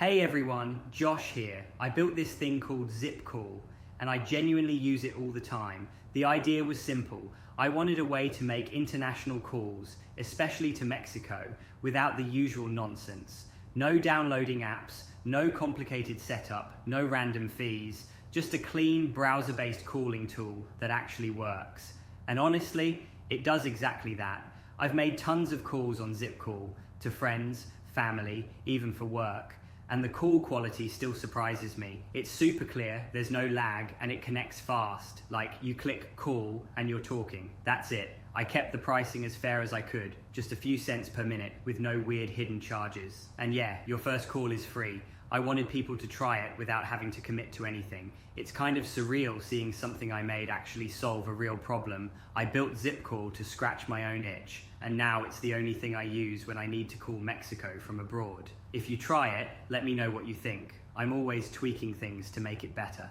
Hey everyone, Josh here. I built this thing called ZippCall and I genuinely use it all the time. The idea was simple. I wanted a way to make international calls, especially to Mexico, without the usual nonsense. No downloading apps, no complicated setup, no random fees, just a clean browser-based calling tool that actually works. And honestly, it does exactly that. I've made tons of calls on ZippCall to friends, family, even for work. And the call quality still surprises me. It's super clear, there's no lag, and it connects fast. Like, you click call and you're talking. That's it. I kept the pricing as fair as I could, just a few cents per minute with no weird hidden charges. And yeah, your first call is free. I wanted people to try it without having to commit to anything. It's kind of surreal seeing something I made actually solve a real problem. I built ZippCall to scratch my own itch, and now it's the only thing I use when I need to call Mexico from abroad. If you try it, let me know what you think. I'm always tweaking things to make it better.